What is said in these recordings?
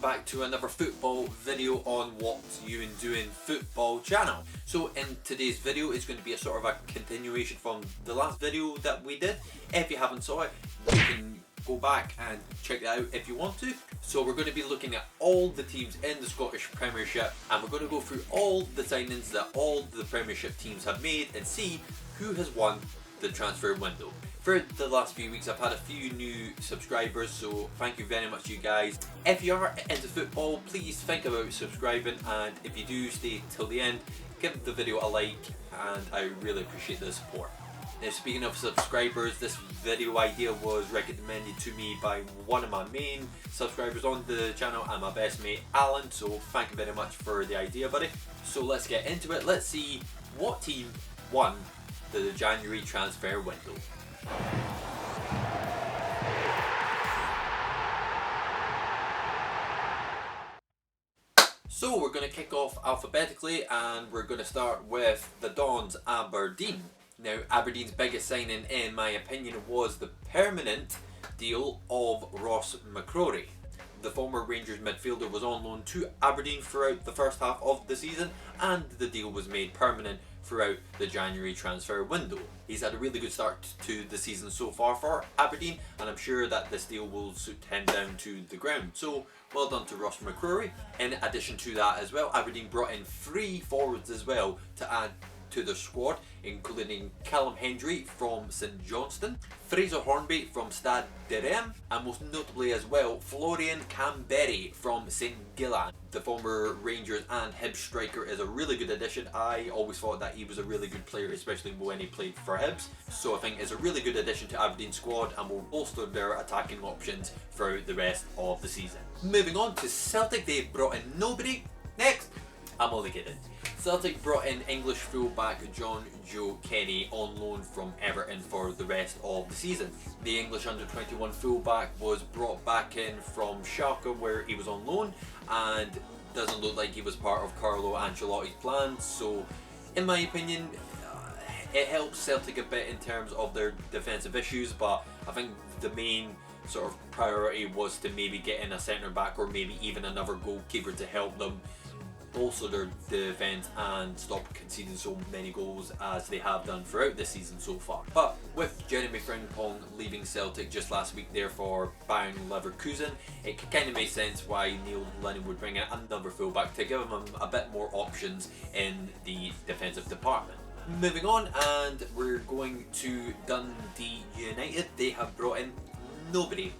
back to another football video on What You and Doing football channel. So in today's video is going to be a sort of a continuation from the last video that we did. If you haven't saw it, you can go back and check that out if you want to. So we're going to be looking at all the teams in the Scottish Premiership, and we're going to go through all the signings that all the Premiership teams have made and see who has won the transfer window. For the last few weeks I've had a few new subscribers, so thank you very much you guys. If you are into football, please think about subscribing, and if you do stay till the end, give the video a like, and I really appreciate the support. Now, speaking of subscribers, this video idea was recommended to me by one of my main subscribers on the channel and my best mate Alan, so thank you very much for the idea, buddy. So let's get into it. Let's see what team won the January transfer window. So we're going to kick off alphabetically, and we're going to start with the Dons, Aberdeen. Now, Aberdeen's biggest signing in my opinion was the permanent deal of Ross McCrory. The former Rangers midfielder was on loan to Aberdeen throughout the first half of the season, and the deal was made permanent throughout the January transfer window. He's had a really good start to the season so far for Aberdeen, and I'm sure that this deal will suit him down to the ground. So well done to Ross McCrory. In addition to that as well, Aberdeen brought in 3 forwards as well to add to the squad, including Callum Hendry from St Johnstone, Fraser Hornby from Stade de Reims, and most notably as well Florian Camberry from St Gillan. The former Rangers and Hibs striker is a really good addition. I always thought that he was a really good player, especially when he played for Hibs, so I think it's a really good addition to Aberdeen's squad and will bolster their attacking options throughout the rest of the season. Moving on to Celtic, they brought in nobody. Next, I'm only kidding. Celtic brought in English fullback John Joe Kenny on loan from Everton for the rest of the season. The English under-21 fullback was brought back in from Schalke, where he was on loan, and doesn't look like he was part of Carlo Ancelotti's plans, so in my opinion it helps Celtic a bit in terms of their defensive issues, but I think the main sort of priority was to maybe get in a centre back or maybe even another goalkeeper to help them bolster their defence and stop conceding so many goals as they have done throughout this season so far. But with Jeremy Frimpong leaving Celtic just last week there for Bayern Leverkusen, it kind of made sense why Neil Lennon would bring in another fullback to give him a bit more options in the defensive department. Moving on, and we're going to Dundee United. They have brought in nobody.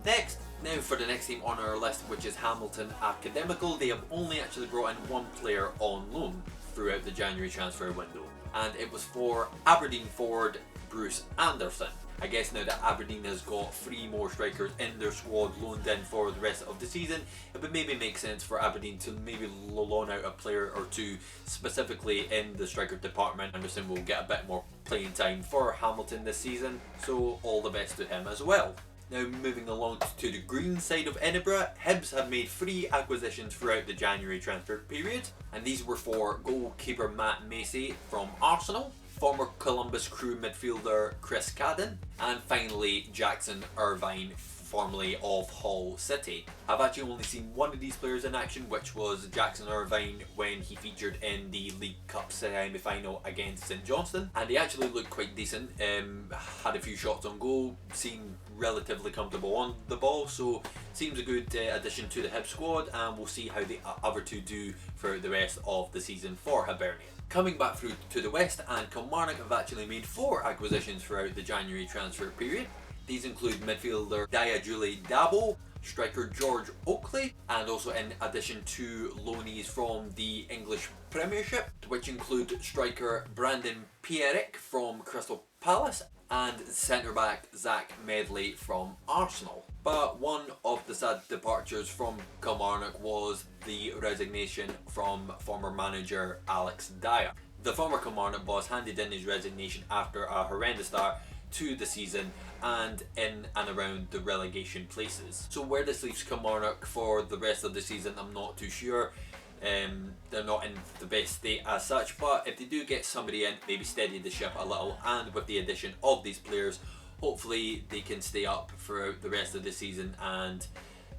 Next. Now for the next team on our list, which is Hamilton Academical, they have only actually brought in 1 player on loan throughout the January transfer window, and it was for Aberdeen forward Bruce Anderson. I guess now that Aberdeen has got 3 more strikers in their squad loaned in for the rest of the season, it would maybe make sense for Aberdeen to maybe loan out a player or 2 specifically in the striker department. Anderson will get a bit more playing time for Hamilton this season, so all the best to him as well. Now moving along to the green side of Edinburgh, Hibs have made 3 acquisitions throughout the January transfer period, and these were for goalkeeper Matt Macy from Arsenal, former Columbus Crew midfielder Chris Cadden, and finally Jackson Irvine, formerly of Hull City. I've actually only seen one of these players in action, which was Jackson Irvine when he featured in the League Cup semi-final against St Johnstone, and he actually looked quite decent, had a few shots on goal, seemed relatively comfortable on the ball, so seems a good addition to the Hibs squad, and we'll see how the other 2 do throughout the rest of the season for Hibernian. Coming back through to the west, and Kilmarnock have actually made 4 acquisitions throughout the January transfer period. These include midfielder Diajuli Dabo, striker George Oakley, and also in addition to loanees from the English Premiership, which include striker Brandon Pierrick from Crystal Palace and centre-back Zach Medley from Arsenal. But one of the sad departures from Kilmarnock was the resignation from former manager Alex Dyer. The former Kilmarnock boss handed in his resignation after a horrendous start to the season and in and around the relegation places. So where this leaves Kilmarnock for the rest of the season, I'm not too sure. They're not in the best state as such, but if they do get somebody in, maybe steady the ship a little, and with the addition of these players, hopefully they can stay up throughout the rest of the season and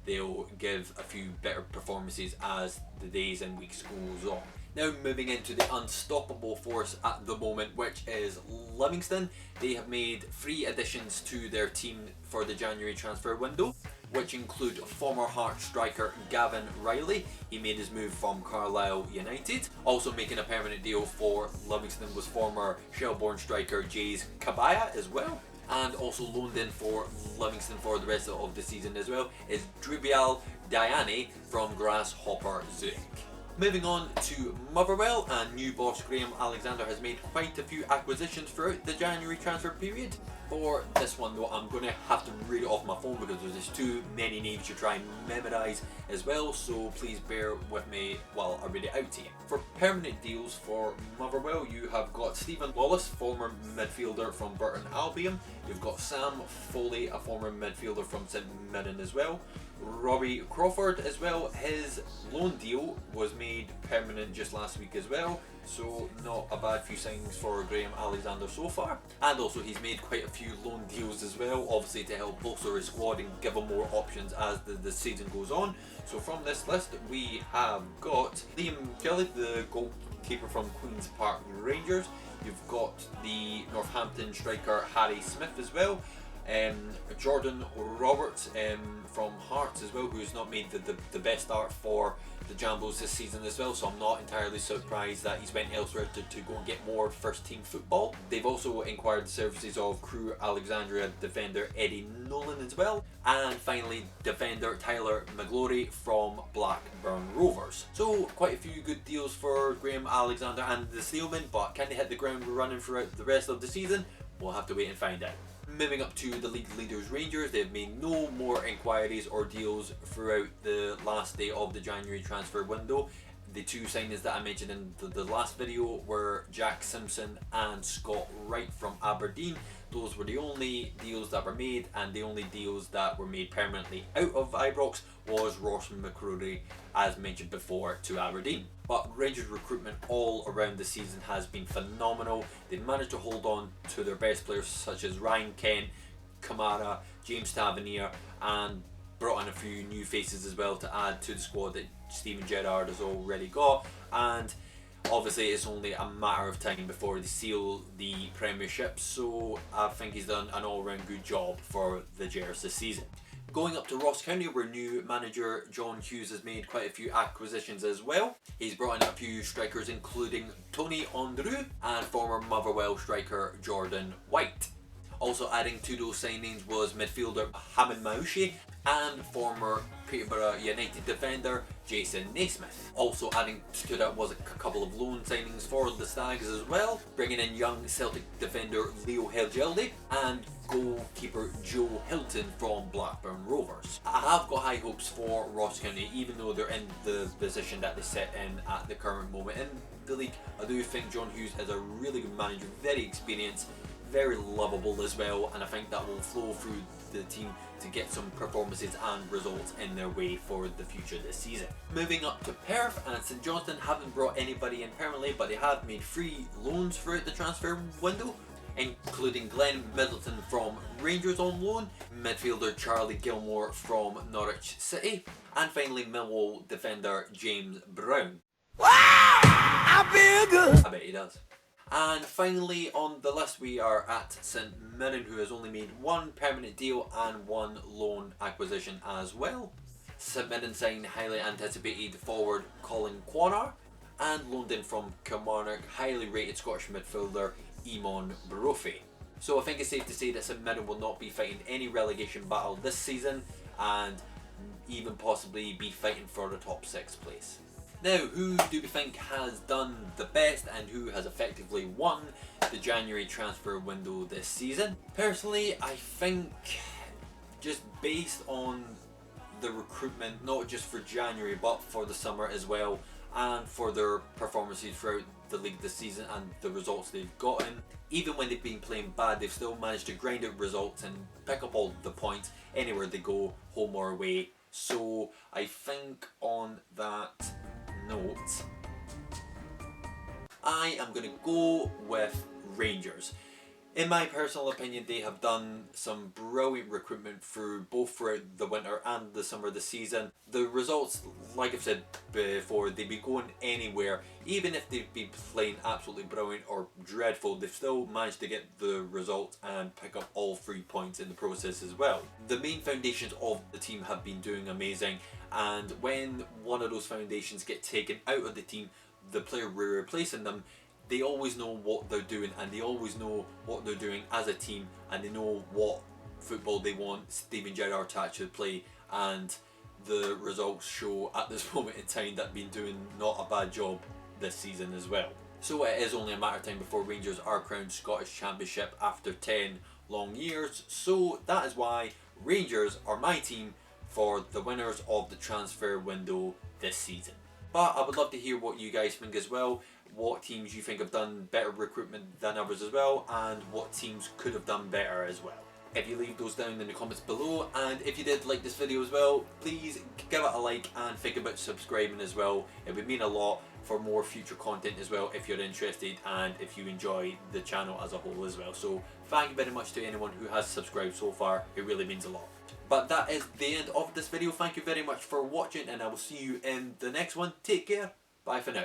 they'll give a few better performances as the days and weeks goes on. Now moving into the unstoppable force at the moment, which is Livingston. They have made 3 additions to their team for the January transfer window, which include former Hearts striker Gavin Riley. He made his move from Carlisle United. Also making a permanent deal for Livingston was former Shelbourne striker Jays Kabaya as well. And also loaned in for Livingston for the rest of the season as well is Drubial Diane from Grasshopper Zurich. Moving on to Motherwell, and new boss Graham Alexander has made quite a few acquisitions throughout the January transfer period. For this one though, I'm going to have to read it off my phone because there's just too many names to try and memorise as well, so please bear with me while I read it out to you. For permanent deals for Motherwell, you have got Stephen Lawless, former midfielder from Burton Albion. You've got Sam Foley, a former midfielder from St Mirren as well. Robbie Crawford as well, his loan deal was made permanent just last week as well, so not a bad few signings for Graham Alexander so far. And also he's made quite a few loan deals as well, obviously to help bolster his squad and give him more options as the season goes on. So from this list we have got Liam Kelly, the goalkeeper from Queen's Park Rangers. You've got the Northampton striker Harry Smith as well. Jordan Roberts from Hearts as well, who's not made the best start for the Jambos this season as well, so I'm not entirely surprised that he's went elsewhere to go and get more first team football. They've also inquired the services of Crewe Alexandria defender Eddie Nolan as well, and finally defender Tyler McGlory from Blackburn Rovers. So quite a few good deals for Graham Alexander and the Steelmen, but can they hit the ground running throughout the rest of the season? We'll have to wait and find out. Moving up to the league leaders Rangers, they've made no more inquiries or deals throughout the last day of the January transfer window. The 2 signings that I mentioned in the last video were Jack Simpson and Scott Wright from Aberdeen. Those were the only deals that were made, and the only deals that were made permanently out of Ibrox was Ross McCrory, as mentioned before, to Aberdeen. But Rangers recruitment all around the season has been phenomenal. They've managed to hold on to their best players such as Ryan Kent, Kamara, James Tavernier, and brought in a few new faces as well to add to the squad that Steven Gerrard has already got. And obviously it's only a matter of time before they seal the Premiership, so I think he's done an all-round good job for the Gers this season. Going up to Ross County, where new manager John Hughes has made quite a few acquisitions as well. He's brought in a few strikers including Tony Andrew and former Motherwell striker Jordan White. Also adding to those signings was midfielder Hamid Maushi and former Peterborough United defender Jason Naismith. Also adding to that was a couple of loan signings for the Stags as well, bringing in young Celtic defender Leo Helgeldi and goalkeeper Joe Hilton from Blackburn Rovers. I have got high hopes for Ross County, even though they're in the position that they sit in at the current moment in the league. I do think John Hughes is a really good manager, very experienced, very lovable as well, and I think that will flow through the team to get some performances and results in their way for the future this season. Moving up to Perth, and St Johnstone haven't brought anybody in permanently, but they have made 3 loans throughout the transfer window, including Glenn Middleton from Rangers on loan, midfielder Charlie Gilmore from Norwich City, and finally Millwall defender James Brown. Wow! I feel good! I bet he does. And finally on the list we are at St Mirren, who has only made 1 permanent deal and 1 loan acquisition as well. St Mirren signed highly anticipated forward Colin Quanar and loaned in from Kilmarnock highly rated Scottish midfielder Eamon Brophy. So I think it's safe to say that St Mirren will not be fighting any relegation battle this season and even possibly be fighting for the top 6 place. Now, who do we think has done the best and who has effectively won the January transfer window this season? Personally, I think just based on the recruitment, not just for January but for the summer as well, and for their performances throughout the league this season and the results they've gotten, even when they've been playing bad, they've still managed to grind out results and pick up all the points anywhere they go, home or away. So I think on that note, I am going to go with Rangers. In my personal opinion, they have done some brilliant recruitment through both throughout the winter and the summer this season. The results, like I've said before, they'd be going anywhere. Even if they've been playing absolutely brilliant or dreadful, they've still managed to get the result and pick up all 3 points in the process as well. The main foundations of the team have been doing amazing, and when one of those foundations get taken out of the team, the player replacing them, they always know what they're doing, and they always know what they're doing as a team, and they know what football they want Steven Gerrard to actually play, and the results show at this moment in time that been doing not a bad job this season as well. So it is only a matter of time before Rangers are crowned Scottish Championship after 10 long years, so that is why Rangers are my team for the winners of the transfer window this season. But I would love to hear what you guys think as well. What teams you think have done better recruitment than others as well, and what teams could have done better as well. If you leave those down in the comments below, and if you did like this video as well, please give it a like and think about subscribing as well. It would mean a lot for more future content as well if you're interested and if you enjoy the channel as a whole as well. So thank you very much to anyone who has subscribed so far, it really means a lot. But that is the end of this video. Thank you very much for watching, and I will see you in the next one. Take care, bye for now.